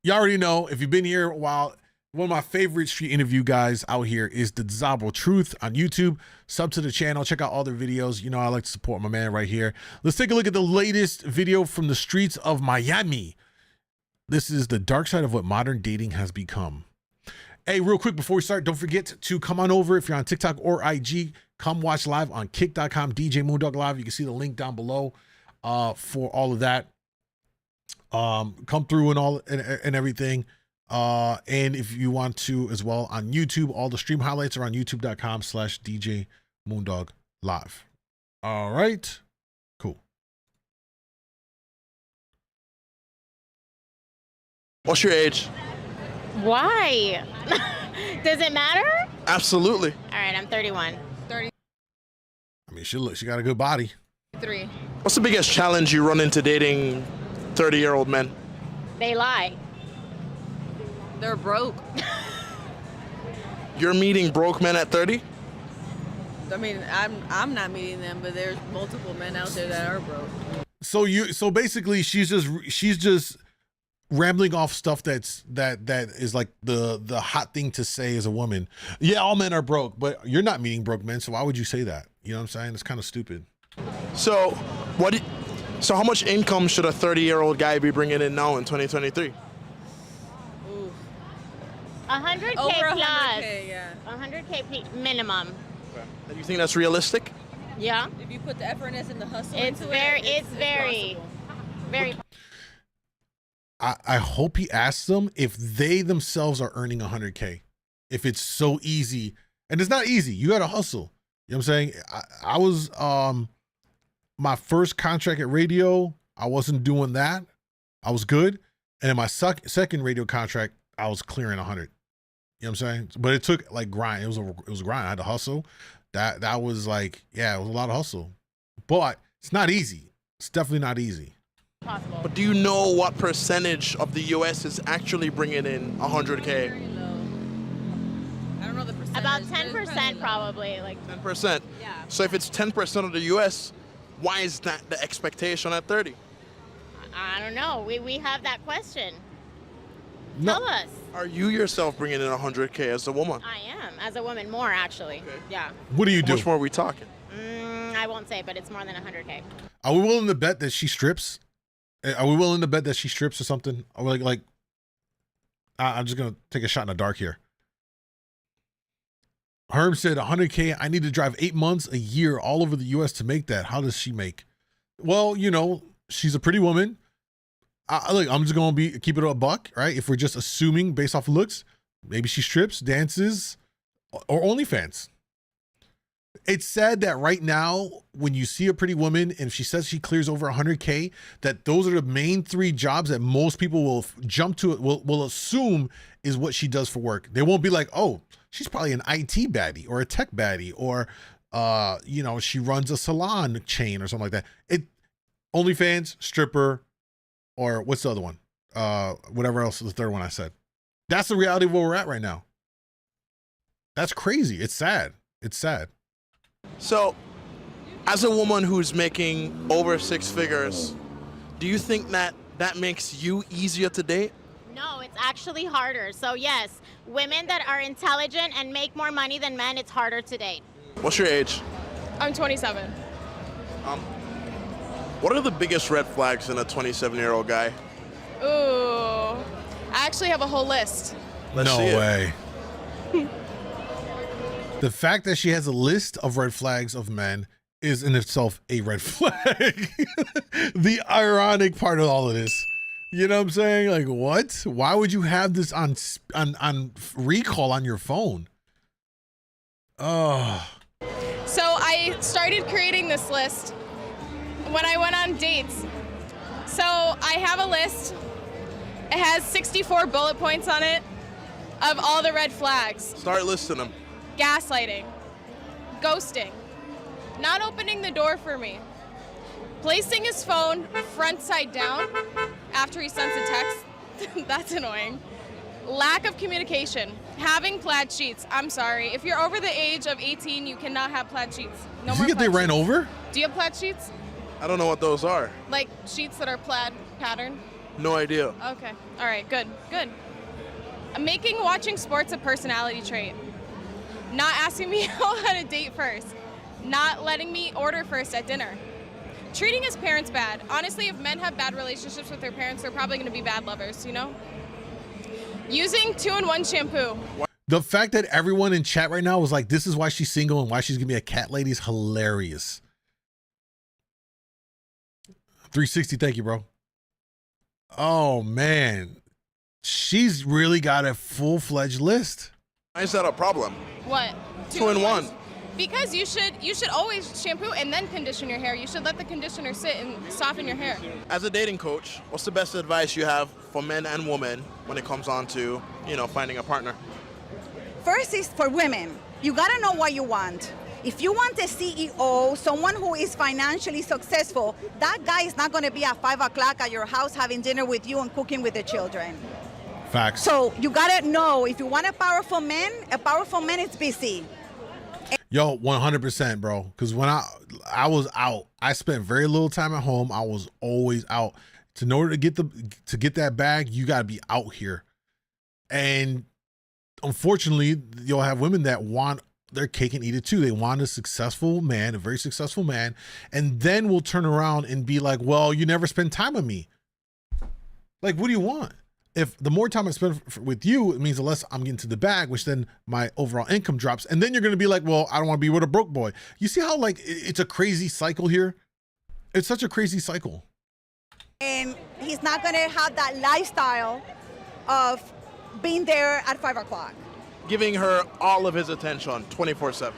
You already know, if you've been here a while, one of my favorite street interview guys out here is the Undesirable Truth on YouTube. Sub to the channel. Check out all their videos. You know, I like to support my man right here. Let's take a look at the latest video from the streets of Miami. This is the dark side of what modern dating has become. Hey, real quick before we start, don't forget to come on over. If you're on TikTok or IG, come watch live on kick.com, djmoondawglive. You can see the link down below for all of that. Come through and everything. And if you want to as well on YouTube, all the stream highlights are on youtube.com/djmoondawglive. All right, cool. What's your age? Why? Does it matter? Absolutely. All right, I'm 31. 30. I mean, she got a good body. 3. What's the biggest challenge you run into dating 30-year-old men? They lie. They're broke. You're meeting broke men at 30? I mean, I'm not meeting them, but there's multiple men out there that are broke. So basically she's just rambling off stuff that is like the hot thing to say as a woman. Yeah, all men are broke, but you're not meeting broke men, so why would you say that? You know what I'm saying? It's kind of stupid. So how much income should a 30-year-old guy be bringing in now in 2023? Ooh. 100K Over plus. 100K, yeah. 100K minimum. And you think that's realistic? Yeah. If you put the effort and the hustle It's into very, it, it's very, possible. very. I hope he asks them if they themselves are earning 100K. If it's so easy, and it's not easy, you got to hustle. You know what I'm saying? I was, my first contract at radio, I wasn't doing that. I was good. And in my second radio contract, I was clearing 100. You know what I'm saying? But it took like grind. It was a grind. I had to hustle. That was like, yeah, it was a lot of hustle. But it's not easy. It's definitely not easy. Possible. But do you know what percentage of the U.S. is actually bringing in 100K? Very low. I don't know the percentage. About but it's 10% probably. Like 10%. Yeah. So if it's 10% of the U.S., why is that the expectation at 30? I don't know. We have that question. No. Tell us. Are you yourself bringing in 100K as a woman? I am, as a woman, more actually. Okay. Yeah. What do you How do? much more are we talking? I won't say, but it's more than 100K. Are we willing to bet that she strips? Are we willing to bet that she strips or something? Or like I'm just going to take a shot in the dark here. Herm said 100K, I need to drive 8 months a year all over the U.S. to make that. How does she make? Well, you know, she's a pretty woman. Look, I'm just going to keep it a buck, right? If we're just assuming based off of looks, maybe she strips, dances, or OnlyFans. It's sad that right now, when you see a pretty woman and she says she clears over 100K, that those are the main 3 jobs that most people will jump to, will assume is what she does for work. They won't be like, oh, she's probably an IT baddie or a tech baddie, or, you know, she runs a salon chain or something like that. OnlyFans, stripper, or what's the other one? Whatever else is the third one I said. That's the reality of where we're at right now. That's crazy. It's sad. It's sad. So, as a woman who's making over 6 figures, do you think that makes you easier to date? No, it's actually harder. So yes, women that are intelligent and make more money than men, it's harder to date. What's your age? I'm 27. What are the biggest red flags in a 27-year-old guy? Ooh. I actually have a whole list. Let's No see it. way. The fact that she has a list of red flags of men is in itself a red flag. The ironic part of all of this. You know what I'm saying? Like, what? Why would you have this on recall on your phone? Oh. So I started creating this list when I went on dates. So I have a list. It has 64 bullet points on it of all the red flags. Start listing them. Gaslighting, ghosting, not opening the door for me, placing his phone front side down after he sends a text, that's annoying, lack of communication, having plaid sheets. I'm sorry, if you're over the age of 18, you cannot have plaid sheets. No Did more you get they plaid ran sheets. over? Do you have plaid sheets? I don't know what those are. Like sheets that are plaid pattern? No idea. Okay. All right. Good. Good. Making watching sports a personality trait. Not asking me out on a date first. Not letting me order first at dinner. Treating his parents bad. Honestly, if men have bad relationships with their parents, they're probably going to be bad lovers, you know? Using 2-in-1 shampoo. The fact that everyone in chat right now was like, this is why she's single and why she's gonna be a cat lady is hilarious. 360, thank you, bro. Oh man, she's really got a full-fledged list. Why is that a problem? What? 2-in-1. Because you should always shampoo and then condition your hair. You should let the conditioner sit and soften your hair. As a dating coach, what's the best advice you have for men and women when it comes on to, finding a partner? First is for women. You gotta know what you want. If you want a CEO, someone who is financially successful, that guy is not gonna be at 5 o'clock at your house having dinner with you and cooking with the children. Facts. So you gotta know, if you want a powerful man is busy. Yo, 100%, bro. Because when I was out, I spent very little time at home. I was always out. In order to get that bag, you gotta be out here. And unfortunately, you'll have women that want their cake and eat it too. They want a successful man, a very successful man, and then will turn around and be like, well, you never spend time with me. Like, what do you want? If the more time I spend with you, it means the less I'm getting to the bag, which then my overall income drops. And then you're going to be like, well, I don't want to be with a broke boy. You see how like it's a crazy cycle here? It's such a crazy cycle. And he's not gonna have that lifestyle of being there at 5 o'clock. Giving her all of his attention 24/7.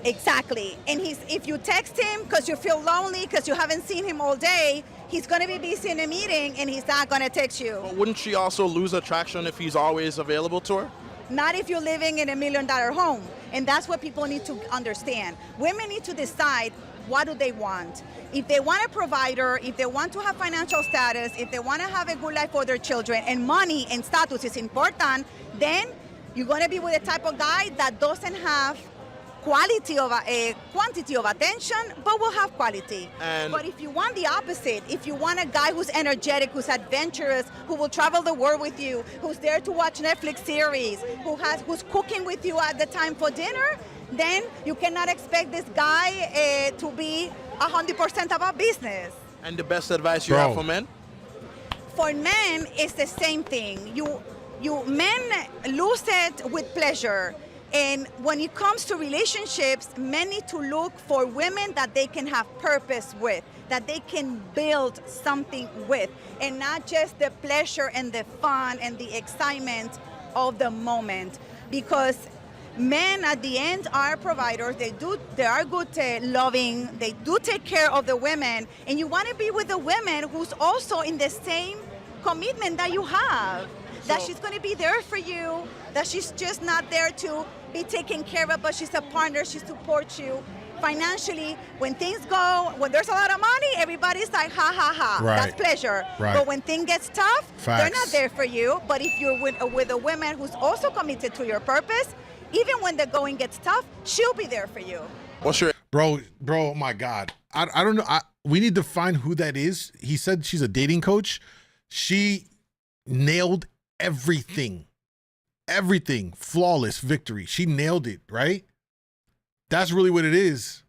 Exactly. And if you text him because you feel lonely, because you haven't seen him all day, he's going to be busy in a meeting and he's not going to text you. But wouldn't she also lose attraction if he's always available to her? Not if you're living in $1 million home. And that's what people need to understand. Women need to decide, what do they want? If they want a provider, if they want to have financial status, if they want to have a good life for their children, and money and status is important, then you're going to be with a type of guy that doesn't have quantity of attention, but will have quality. But if you want the opposite, if you want a guy who's energetic, who's adventurous, who will travel the world with you, who's there to watch Netflix series, who's cooking with you at the time for dinner, then you cannot expect this guy to be 100% about business. And the best advice you have for men? For men, it's the same thing. Men lose it with pleasure. And when it comes to relationships, men need to look for women that they can have purpose with, that they can build something with, and not just the pleasure and the fun and the excitement of the moment. Because men at the end are providers. They are good loving. They do take care of the women. And you want to be with a woman who's also in the same commitment that you have. That she's going to be there for you, that she's just not there to be taken care of, but she's a partner, she supports you financially. When things go, when there's a lot of money, everybody's like, ha, ha, ha. Right. That's pleasure. Right. But when things get tough, Facts. they're not there for you. But if you're with a woman who's also committed to your purpose, even when the going gets tough, she'll be there for you. What's your... Bro, oh my God. I don't know. We need to find who that is. He said she's a dating coach. She nailed everything, flawless victory. She nailed it, right? That's really what it is.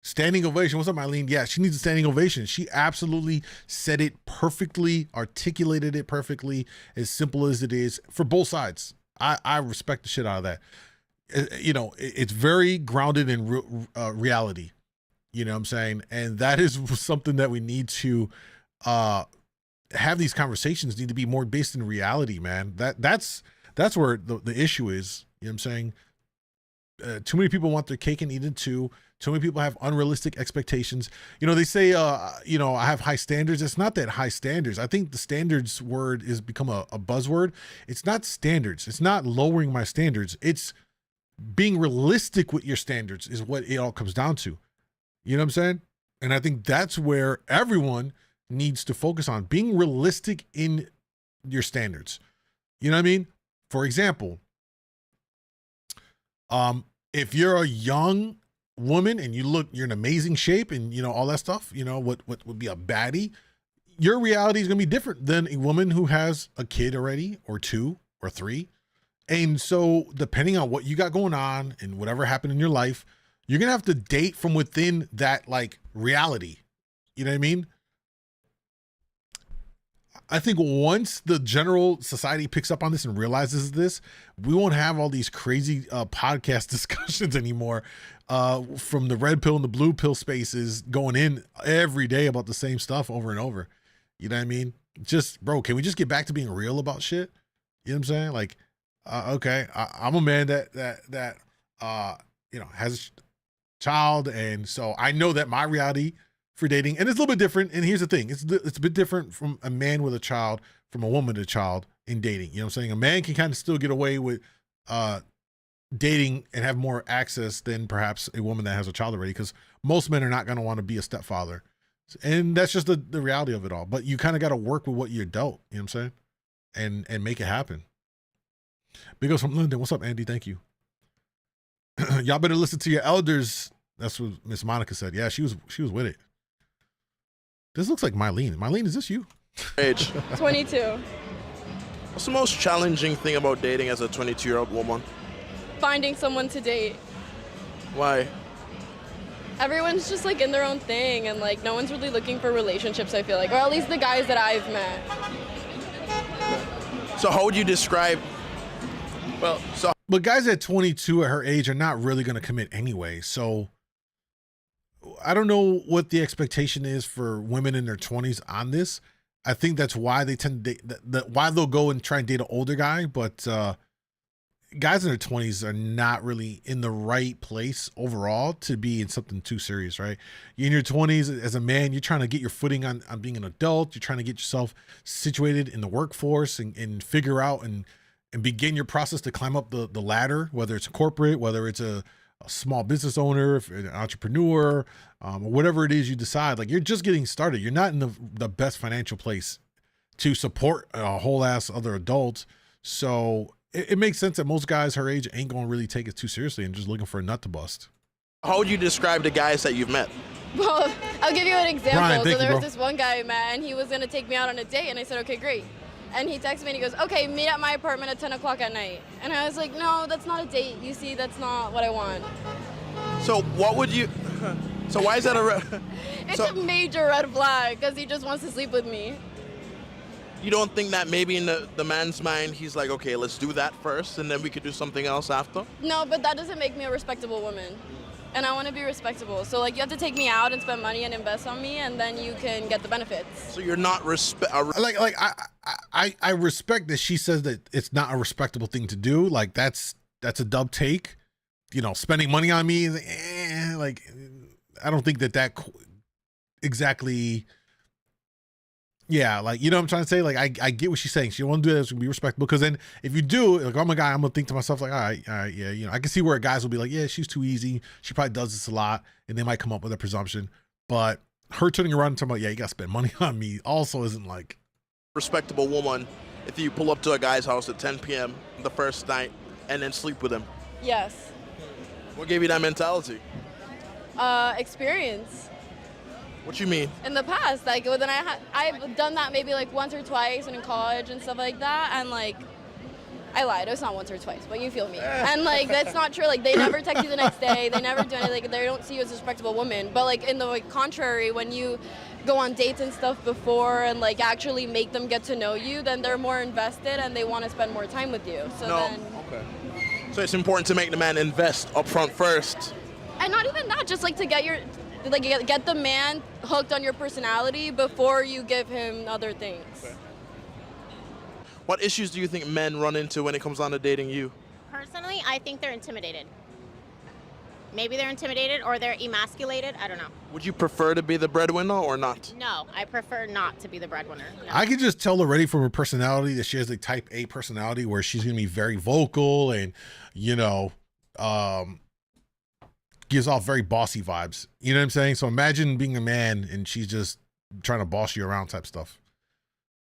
Standing ovation. What's up, Eileen? Yeah, she needs a standing ovation. She absolutely said it perfectly, articulated it perfectly, as simple as it is for both sides. I respect the shit out of that. It's very grounded in reality. You know what I'm saying? And that is something that we need to have. These conversations need to be more based in reality, man. That's where the issue is. You know what I'm saying? Too many people want their cake and eat it too. Too many people have unrealistic expectations. They say, I have high standards. It's not that high standards. I think the standards word has become a buzzword. It's not standards. It's not lowering my standards. It's being realistic with your standards is what it all comes down to. You know what I'm saying? And I think that's where everyone needs to focus on, being realistic in your standards. You know what I mean? For example, if you're a young woman and you're in amazing shape and all that stuff, what would be a baddie, your reality is going to be different than a woman who has a kid already, or 2 or 3. And so depending on what you got going on and whatever happened in your life, you're going to have to date from within that like reality. You know what I mean? I think once the general society picks up on this and realizes this, we won't have all these crazy podcast discussions anymore from the red pill and the blue pill spaces going in every day about the same stuff over and over. You know what I mean? Just, bro, can we just get back to being real about shit? You know what I'm saying? Like, okay, I'm a man that you know, has a child, and so I know that my reality for dating, and it's a little bit different. And here's the thing, it's a bit different from a man with a child from a woman with a child in dating. You know what I'm saying? A man can kind of still get away with dating and have more access than perhaps a woman that has a child already, because most men are not going to want to be a stepfather. And that's just the reality of it all. But you kind of got to work with what you're dealt, you know what I'm saying? And make it happen. Big ups from London. What's up, Andy? Thank you. Y'all better listen to your elders. That's what Miss Monica said. Yeah, she was with it. This looks like Mylene. Mylene, is this you? Age. 22. What's the most challenging thing about dating as a 22-year-old woman? Finding someone to date. Why? Everyone's just like in their own thing, and like no one's really looking for relationships, I feel like, or at least the guys that I've met. So how would you describe, But guys at 22 at her age are not really going to commit anyway. So I don't know what the expectation is for women in their 20s on this. I think that's why they tend to date, why they'll go and try and date an older guy. But guys in their 20s are not really in the right place overall to be in something too serious, right? You're in your 20s as a man, you're trying to get your footing on being an adult. You're trying to get yourself situated in the workforce and figure out and begin your process to climb up the ladder, whether it's corporate, whether it's a small business owner, if you're an entrepreneur, or whatever it is you decide. Like, you're just getting started. You're not in the best financial place to support a whole ass other adults. So it makes sense that most guys her age ain't going to really take it too seriously and just looking for a nut to bust. how would you describe the guys that you've met? Well, I'll give you an example. Brian, so there you, was this one guy I met, and he was going to take me out on a date, and I said, okay, great. And he texted me, and he goes, okay, meet at my apartment at 10 o'clock at night. And I was like, no, that's not a date. You see, that's not what I want. So what would you, so why is that It's a major red flag, because he just wants to sleep with me. You don't think that maybe in the man's mind, he's like, okay, let's do that first, and then we could do something else after? No, but that doesn't make me a respectable woman. And I want to be respectable. So, like, you have to take me out and spend money and invest on me, and then you can get the benefits. So you're not I respect that she says that it's not a respectable thing to do. Like, that's a dub take. You know, spending money on me, like, I don't think that exactly. Yeah, like, you know what I'm trying to say? Like, I get what she's saying. She don't want to do that. It's going to be respectable. Because then if you do, like, I'm a guy, I'm going to think to myself, like, all right, yeah. You know, I can see where guys will be like, yeah, she's too easy. She probably does this a lot. And they might come up with a presumption. But her turning around and talking about, yeah, you got to spend money on me also isn't like. Respectable woman if you pull up to a guy's house at 10 p.m. the first night and then sleep with him. Yes. What gave you that mentality? Experience. What you mean? In the past, like, then I've done that maybe like once or twice and in college and stuff like that, and like, I lied, it's not once or twice, but you feel me. And like, that's not true. Like, they never text you the next day, they never do anything, like, they don't see you as a respectable woman. But like, in the like, contrary, when you go on dates and stuff before and like actually make them get to know you, then they're more invested and they want to spend more time with you. So Okay. So it's important to make the man invest up front first. And not even that, just like to get get the man hooked on your personality before you give him other things. Okay. What issues do you think men run into when it comes down to dating you? Personally, I think they're intimidated. Maybe they're intimidated or they're emasculated. I don't know. Would you prefer to be the breadwinner or not? No, I prefer not to be the breadwinner. No. I can just tell already from her personality that she has a type A personality where she's going to be very vocal and, you know, gives off very bossy vibes. You know what I'm saying? So imagine being a man and she's just trying to boss you around type stuff.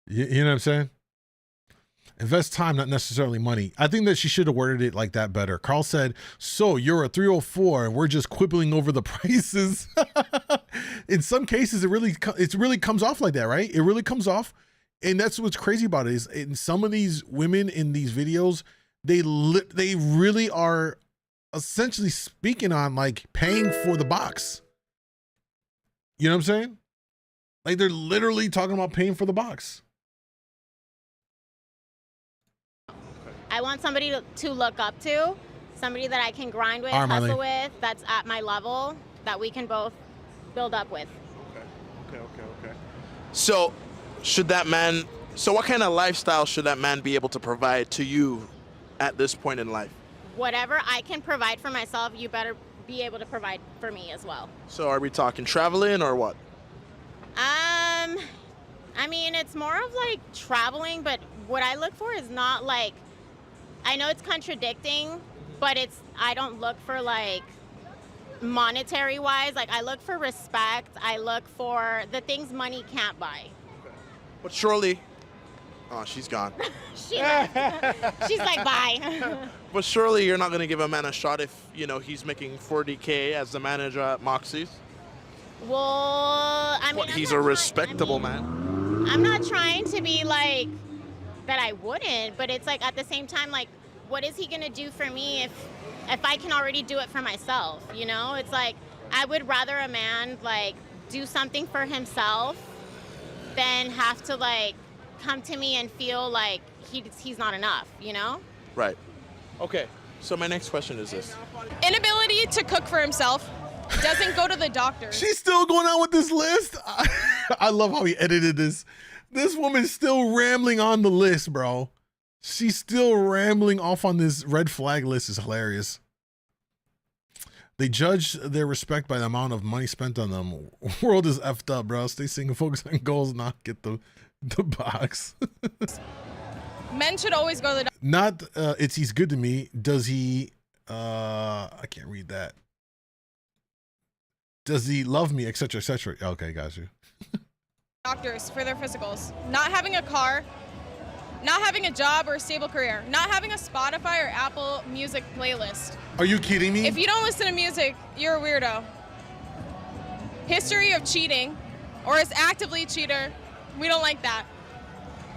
You know what I'm saying? Invest time, not necessarily money. I think that she should have worded it like that better. Carl said, so you're a 304 and we're just quibbling over the prices. In some cases, it really comes off like that, right? It really comes off. And that's what's crazy about it is in some of these women in these videos, they really are essentially speaking on like paying for the box. You know what I'm saying? Like they're literally talking about paying for the box. I want somebody to look up to, somebody that I can grind with, All right, hustle Marley. with, that's at my level, that we can both build up with. Okay. So what kind of lifestyle should that man be able to provide to you at this point in life? Whatever I can provide for myself, you better be able to provide for me as well. So are we talking traveling or what? I mean, it's more of like traveling, but what I look for is not like, I know it's contradicting, but I don't look for like monetary wise. Like I look for respect. I look for the things money can't buy. But surely, oh, she's gone. She's like, bye. But surely you're not going to give a man a shot if, he's making $40K as the manager at Moxie's? Well, I mean, He's a respectable man. I'm not trying to be like that I wouldn't, but it's like at the same time, like, what is he going to do for me if I can already do it for myself, It's like, I would rather a man, like, do something for himself than have to, like, come to me and feel like he's not enough, Right. Okay. So my next question is this. Inability to cook for himself, doesn't go to the doctor. She's still going on with this list. I love how he edited this. This woman's still rambling on the list, bro. She's still rambling off on this red flag list. Is hilarious. They judge their respect by the amount of money spent on them. World is effed up, bro. Stay single, focus on goals, not get the box. Men should always go to the doctor. Not he's good to me. Does he I can't read that. Does he love me, etc., etc.? Okay, got you. Doctors for their physicals. Not having a car, not having a job or a stable career, not having a Spotify or Apple Music playlist. Are you kidding me? If you don't listen to music, you're a weirdo. History of cheating, or is actively a cheater. We don't like that.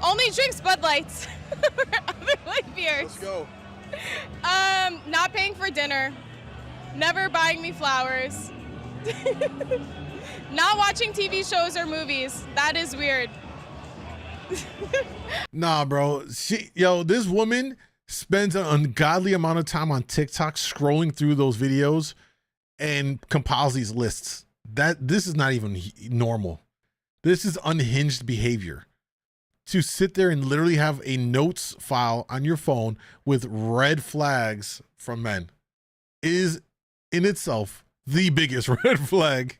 Only drinks Bud Lights or other light beers. Let's go. Not paying for dinner. Never buying me flowers. Not watching TV shows or movies. That is weird. Nah, bro. This woman spends an ungodly amount of time on TikTok scrolling through those videos and compiles these lists. This is not even normal. This is unhinged behavior. To sit there and literally have a notes file on your phone with red flags from men is in itself the biggest red flag.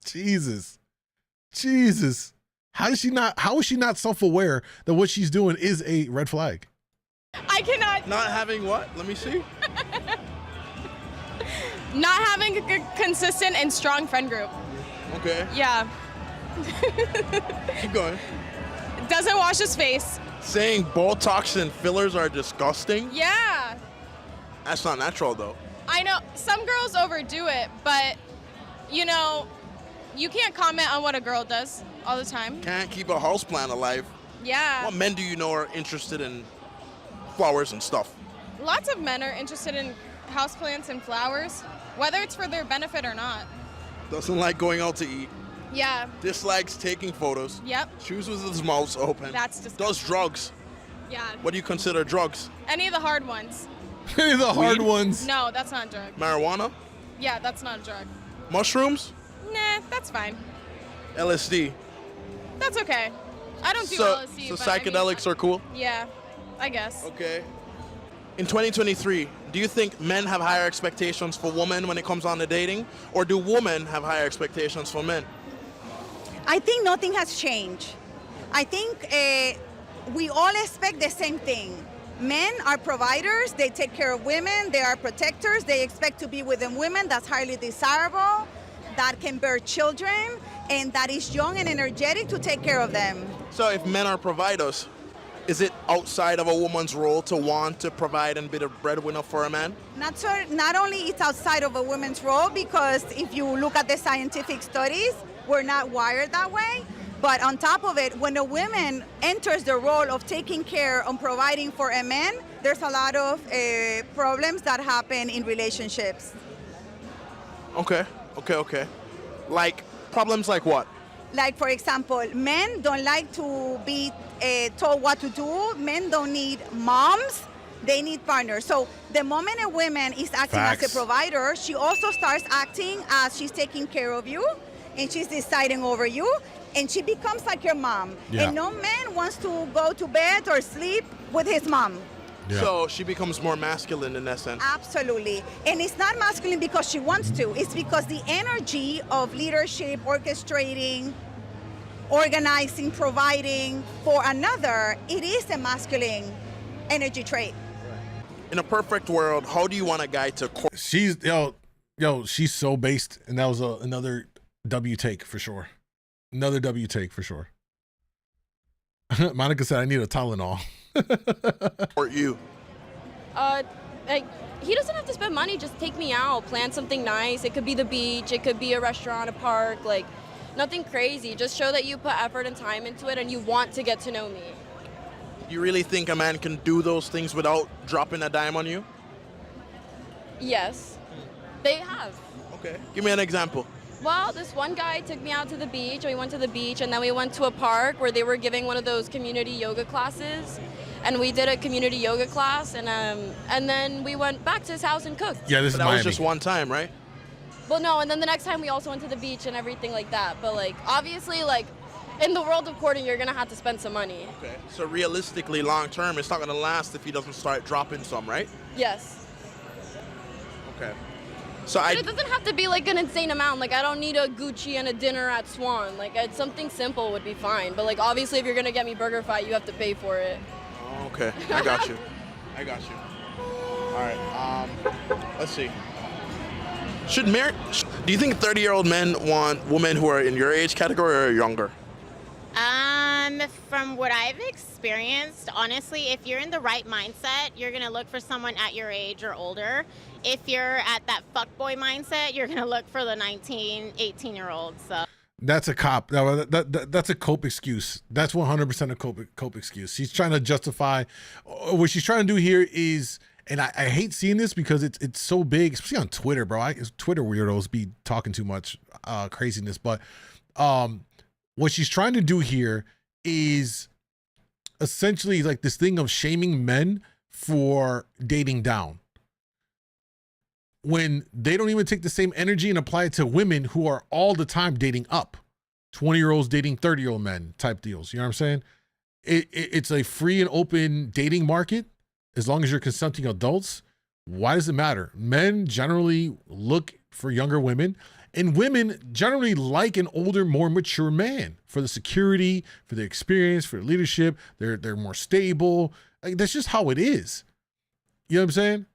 Jesus. How is she not self-aware that what she's doing is a red flag? I cannot. Not having what? Let me see. Not having a good, consistent and strong friend group. Okay. Yeah. Keep going. Doesn't wash his face. Saying Botox and fillers are disgusting? Yeah. That's not natural, though. I know some girls overdo it, but you can't comment on what a girl does all the time. Can't keep a houseplant alive. Yeah. What men do you know are interested in flowers and stuff? Lots of men are interested in houseplants and flowers, whether it's for their benefit or not. Doesn't like going out to eat. Yeah. Dislikes taking photos. Yep. Chews with his mouth open. That's disgusting. Does drugs. Yeah. What do you consider drugs? Any of the hard ones. The hard Weed? ones. No, that's not a drug. Marijuana? Yeah, that's not a drug. Mushrooms? Nah, that's fine. LSD? That's okay. I don't do So LSD. but I mean, psychedelics are cool? Yeah, I guess. Okay. In 2023, do you think men have higher expectations for women when it comes on to dating? Or do women have higher expectations for men? I think nothing has changed. I think we all expect the same thing. Men are providers, they take care of women, they are protectors, they expect to be with a woman that's highly desirable, that can bear children, and that is young and energetic to take care of them. So if men are providers, Is it outside of a woman's role to want to provide and be the breadwinner for a man? Not only it's outside of a woman's role, because if you look at the scientific studies, we're not wired that way. But on top of it, when a woman enters the role of taking care and providing for a man, there's a lot of problems that happen in relationships. Okay. Like, problems like what? Like, for example, men don't like to be told what to do. Men don't need moms. They need partners. So the moment a woman is acting as Facts. a provider, she also starts acting as she's taking care of you, and she's deciding over you, and she becomes like your mom. Yeah. And no man wants to go to bed or sleep with his mom. Yeah. So she becomes more masculine in that sense. Absolutely. And it's not masculine because she wants to. It's because the energy of leadership, orchestrating, organizing, providing for another, it is a masculine energy trait. In a perfect world, how do you want a guy to court? She's she's so based, and that was another W take for sure. Another W take for sure. Monica said, "I need a Tylenol." Or you? Like, he doesn't have to spend money. Just take me out, plan something nice. It could be the beach. It could be a restaurant, a park. Like, nothing crazy. Just show that you put effort and time into it and you want to get to know me. You really think a man can do those things without dropping a dime on you? Yes, they have. Okay. Give me an example. Well, this one guy took me out to the beach. We went to the beach, and then we went to a park where they were giving one of those community yoga classes, and we did a community yoga class, and then we went back to his house and cooked. Yeah, this But is that Miami. was just one time, right? Well, no, and then the next time we also went to the beach and everything like that. But, like, obviously, like, in the world of courting, you're gonna have to spend some money. Okay. So realistically, long term, it's not gonna last if he doesn't start dropping some, right? Yes. Okay. So But it doesn't have to be like an insane amount. Like, I don't need a Gucci and a dinner at Swan. Like, something simple would be fine. But, like, obviously, if you're gonna get me Burger Fight, you have to pay for it. Okay, I got you. All right. Let's see. Do you think 30-year-old men want women who are in your age category or younger? From what I've experienced, honestly, if you're in the right mindset, you're gonna look for someone at your age or older. If you're at that fuckboy mindset, you're gonna look for the 19, 18-year-olds. So. That's a cop. That's a cope excuse. That's 100% a cope excuse. She's trying to justify what she's trying to do here is, and I hate seeing this because it's so big, especially on Twitter, bro. Twitter weirdos be talking too much craziness, but what she's trying to do here is essentially like this thing of shaming men for dating down, when they don't even take the same energy and apply it to women who are all the time dating up. 20-year-olds dating 30-year-old men type deals. You know what I'm saying? It's a free and open dating market. As long as you're consenting adults, why does it matter? Men generally look for younger women, and women generally like an older, more mature man for the security, for the experience, for leadership. They're more stable. Like, that's just how it is. You know what I'm saying?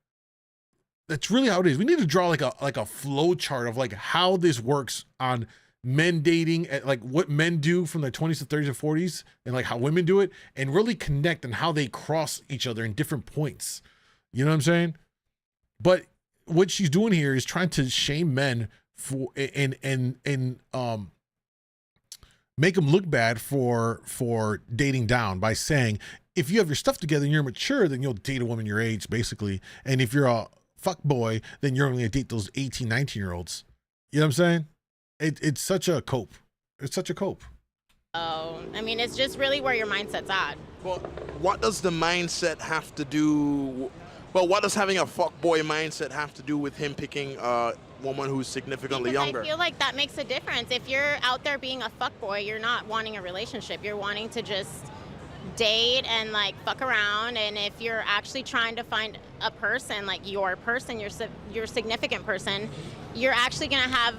That's really how it is. We need to draw like a flow chart of like how this works on men dating, like what men do from their 20s to 30s and 40s, and like how women do it, and really connect and how they cross each other in different points. You know what I'm saying? But what she's doing here is trying to shame men for and make them look bad for dating down by saying, if you have your stuff together and you're mature, then you'll date a woman your age, basically. And if you're a fuck boy, then you're only gonna date those 18, 19-year-olds. You know what I'm saying? It's such a cope. It's such a cope. Oh, I mean, it's just really where your mindset's at. Well, what does the mindset have to do? Well, what does having a fuckboy mindset have to do with him picking a woman who's significantly Because younger? I feel like that makes a difference. If you're out there being a fuckboy, you're not wanting a relationship. You're wanting to just date and like fuck around. And if you're actually trying to find a person, like your person, your significant person, you're actually gonna have,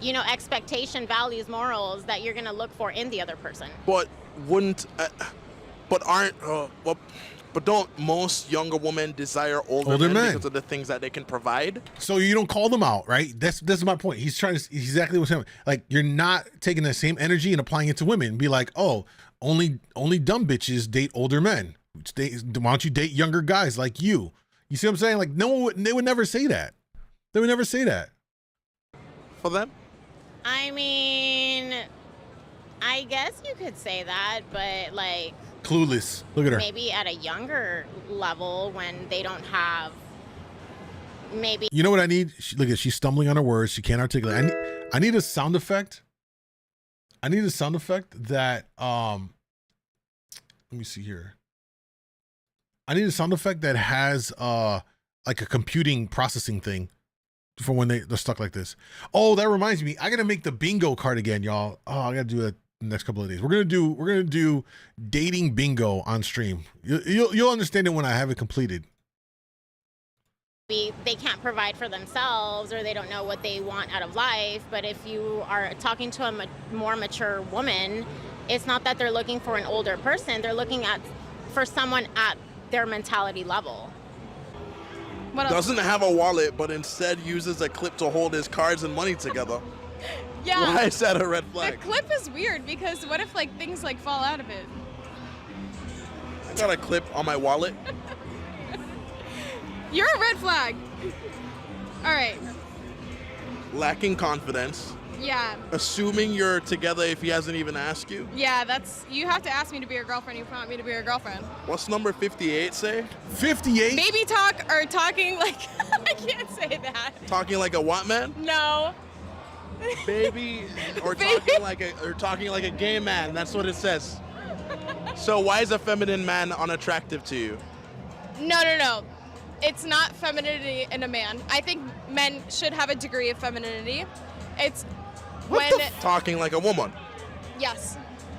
you know, expectation, values, morals that you're gonna look for in the other person. But don't most younger women desire older men because of the things that they can provide? So you don't call them out, right? That's my point. He's trying to exactly what's happening. Like, you're not taking the same energy and applying it to women. Be like, oh, only dumb bitches date older men. Why don't you date younger guys like you? You see what I'm saying? Like they would never say that. They would never say that. For them? I mean, I guess you could say that, but like Clueless. Look at her. maybe at a younger level when they don't have maybe. You know what I need? Look at she's stumbling on her words. She can't articulate. I need a sound effect. I need a sound effect that let me see here. I need a sound effect that has like a computing processing thing for when they're stuck like this. Oh, that reminds me. I gotta make the bingo card again, y'all. Oh, I gotta do that the next couple of days. We're gonna do dating bingo on stream. You'll understand it when I have it completed. They can't provide for themselves or they don't know what they want out of life. But if you are talking to a more mature woman, it's not that they're looking for an older person. They're looking for someone at their mentality level. What else? Doesn't have a wallet, but instead uses a clip to hold his cards and money together. Yeah. Why is that a red The flag? clip is weird because what if like things like fall out of it? I got a clip on my wallet. You're a red flag. All right. Lacking confidence. Yeah. Assuming you're together if he hasn't even asked you. Yeah, you have to ask me to be your girlfriend. You want me to be your girlfriend. What's number 58 say? 58. Baby talk or talking like I can't say that. Talking like a what man? No. Baby or Baby. talking like a gay man. That's what it says. So why is a feminine man unattractive to you? No. It's not femininity in a man. I think men should have a degree of femininity. It's when Talking like a woman. yes.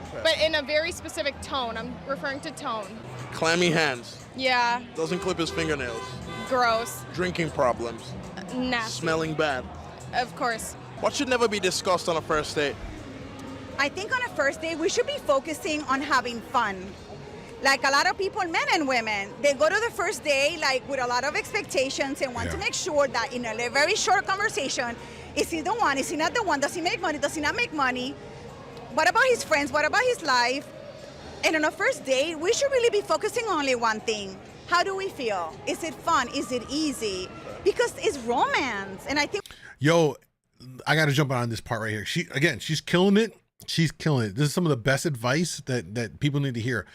Okay. But in a very specific tone. I'm referring to tone. Clammy hands. Yeah. Doesn't clip his fingernails. Gross. Drinking problems. Nasty. Smelling bad. Of course. What should never be discussed on a first date? I think on a first date, we should be focusing on having fun. Like a lot of people, men and women, they go to the first day like with a lot of expectations and want to make sure that in a very short conversation, is he the one? Is he not the one? Does he make money? Does he not make money? What about his friends? What about his life? And on a first date, we should really be focusing on only one thing. How do we feel? Is it fun? Is it easy? Because it's romance. And I think... Yo, I got to jump on this part right here. She's killing it. She's killing it. This is some of the best advice that people need to hear.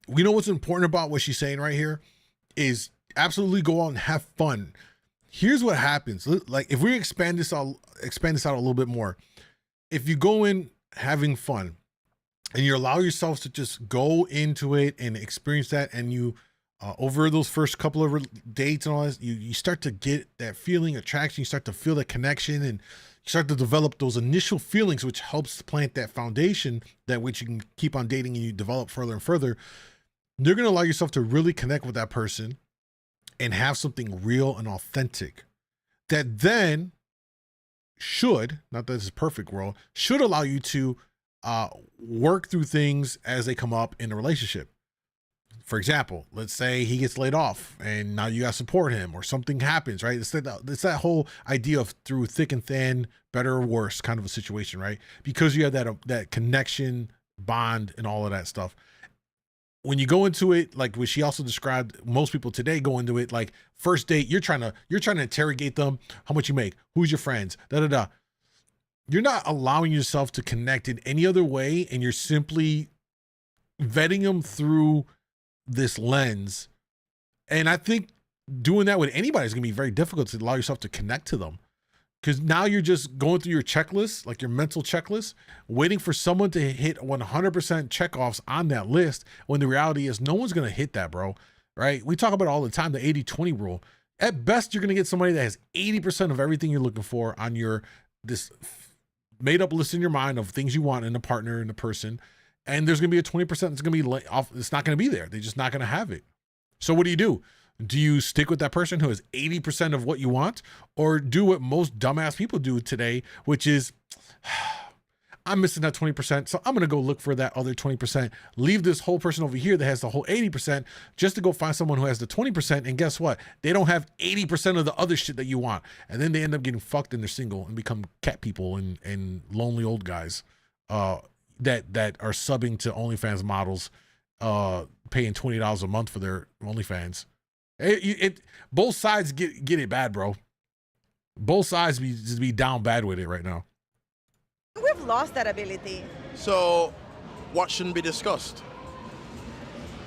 We know what's important about what she's saying right here is absolutely go out and have fun. Here's what happens. Like if we expand this out a little bit more, if you go in having fun and you allow yourselves to just go into it and experience that, and you over those first couple of dates and all that, you start to get that feeling, attraction, you start to feel that connection, and you start to develop those initial feelings, which helps plant that foundation that which you can keep on dating and you develop further and further. You're going to allow yourself to really connect with that person and have something real and authentic that then should, not that this is perfect world, should allow you to work through things as they come up in a relationship. For example, let's say he gets laid off and now you got to support him, or something happens, right? It's that whole idea of through thick and thin, better or worse kind of a situation, right? Because you have that connection, bond, and all of that stuff. When you go into it, like what she also described, most people today go into it like first date, you're trying to interrogate them. How much you make? Who's your friends? You're not allowing yourself to connect in any other way, and you're simply vetting them through this lens. And I think doing that with anybody is going to be very difficult to allow yourself to connect to them, because now you're just going through your checklist, like your mental checklist, waiting for someone to hit 100% checkoffs on that list, when the reality is no one's going to hit that, bro. Right? We talk about it all the time, the 80-20 rule. At best, you're going to get somebody that has 80% of everything you're looking for on this made up list in your mind of things you want in a partner and a person. And there's going to be a 20% that's going to be off. It's not going to be there. They're just not going to have it. So what do? Do you stick with that person who has 80% of what you want, or do what most dumbass people do today, which is, I'm missing that 20%, so I'm going to go look for that other 20%, leave this whole person over here that has the whole 80% just to go find someone who has the 20%. And guess what? They don't have 80% of the other shit that you want. And then they end up getting fucked and they're single and become cat people and lonely old guys. that are subbing to OnlyFans models, paying $20 a month for their OnlyFans. Both sides get it bad, bro. Both sides be down bad with it right now. We've lost that ability. So, what shouldn't be discussed?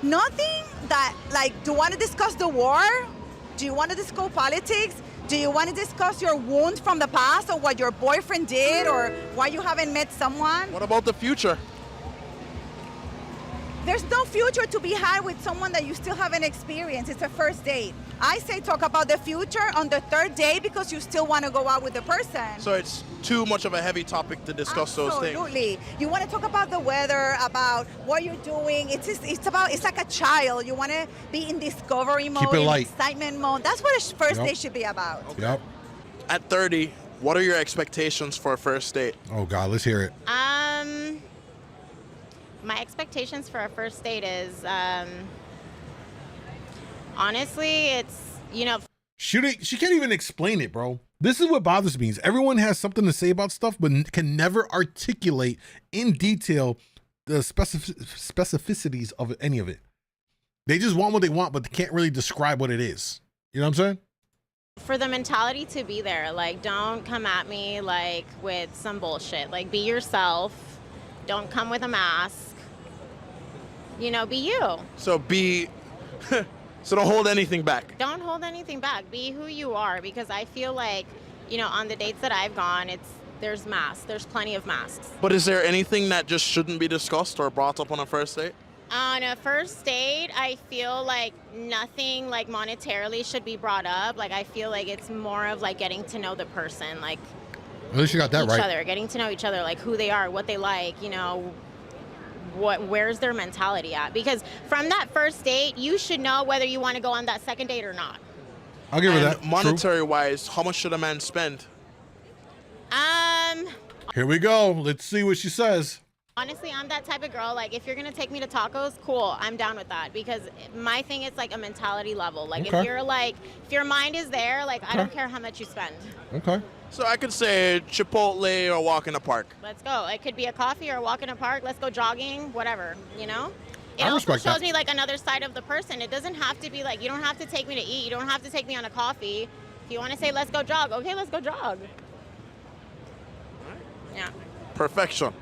Nothing that, like, do you want to discuss the war? Do you want to discuss politics? Do you want to discuss your wound from the past or what your boyfriend did or why you haven't met someone? What about the future? There's no future to be had with someone that you still haven't experienced. It's a first date. I say talk about the future on the third day because you still want to go out with the person. So it's too much of a heavy topic to discuss those things. Absolutely. You want to talk about the weather, about what you're doing. It's like a child. You want to be in discovery mode, Keep it light. excitement mode. That's what a first date should be about. Yep. At 30, what are your expectations for a first date? Oh God, let's hear it. My expectations for a first date is, honestly, it's, you know. She can't even explain it, bro. This is what bothers me. Is everyone has something to say about stuff, but can never articulate in detail the specificities of any of it. They just want what they want, but they can't really describe what it is. You know what I'm saying? For the mentality to be there, like, don't come at me, like, with some bullshit. Like, be yourself. Don't come with a mask. You know, be you. So so don't hold anything back. Don't hold anything back. Be who you are, because I feel like, you know, on the dates that I've gone, there's masks. There's plenty of masks. But is there anything that just shouldn't be discussed or brought up on a first date? On a first date, I feel like nothing like monetarily should be brought up. Like, I feel like it's more of like getting to know the person, like At least you got that each right. other, getting to know each other, like who they are, what they like, you know, where's their mentality at? Because from that first date, you should know whether you want to go on that second date or not. I'll give her And that. monetary wise, how much should a man spend? Here we go. Let's see what she says. Honestly, I'm that type of girl. Like, if you're gonna take me to tacos, cool, I'm down with that. Because my thing is like a mentality level. Like, Okay. if your mind is there, like, I don't care how much you spend. Okay. So I could say Chipotle or walk in the park. Let's go. It could be a coffee or a walk in a park. Let's go jogging, whatever, you know? It I also respect shows that. me like another side of the person. It doesn't have to be like, you don't have to take me to eat. You don't have to take me on a coffee. If you want to say, let's go jog, okay, let's go jog. Yeah. Perfection.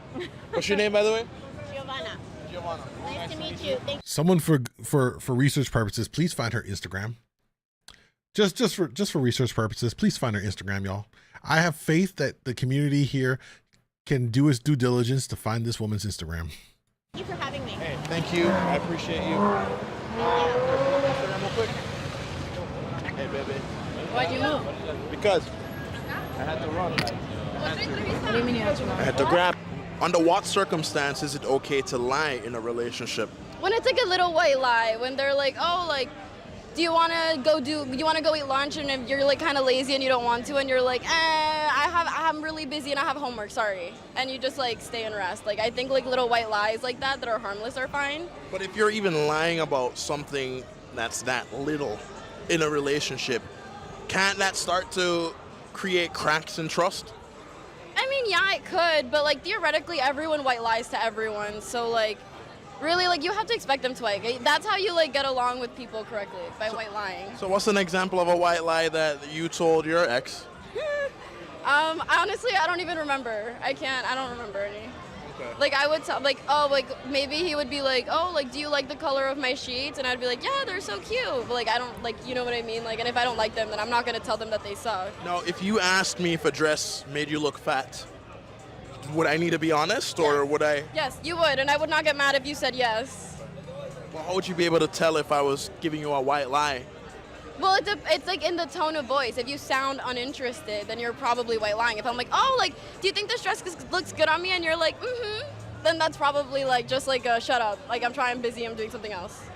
What's your name, by the way? Giovanna, Giovanna. nice to meet you. Thank Someone for research purposes, please find her Instagram. Just for research purposes, please find her Instagram, y'all. I have faith that the community here can do its due diligence to find this woman's Instagram. you for having me. Hey, thank you. I appreciate you. Real quick. Hey, baby. Why'd you move? Because I had to run. What do you mean you had to I had to grab. Under what circumstance is it okay to lie in a relationship? When it's like a little white lie, when they're like, oh, like, do you want to go eat lunch, and if you're like kind of lazy and you don't want to, and you're like, I'm really busy and I have homework, sorry, and you just like stay and rest. Like, I think like little white lies like that are harmless are fine. But if you're even lying about something that's that little in a relationship, can't that start to create cracks in trust? I mean, yeah, it could, but like theoretically, everyone white lies to everyone, so like. Really, like, you have to expect them to, like, that's how you, like, get along with people correctly, by white lying. So what's an example of a white lie that you told your ex? Honestly, I don't even remember. I don't remember any. Okay. Like, I would tell, like, oh, like, maybe he would be like, oh, like, do you like the color of my sheets? And I'd be like, yeah, they're so cute. But, like, I don't, like, you know what I mean? Like, and if I don't like them, then I'm not going to tell them that they suck. Now, if you asked me if a dress made you look fat, would I need to be honest, or would I? Yes, you would, and I would not get mad if you said yes. Well, how would you be able to tell if I was giving you a white lie? Well, it's like in the tone of voice. If you sound uninterested, then you're probably white lying. If I'm like, oh, like, do you think this dress looks good on me? And you're like, mm-hmm. Then that's probably like just like a shut up. Like, I'm busy, I'm doing something else.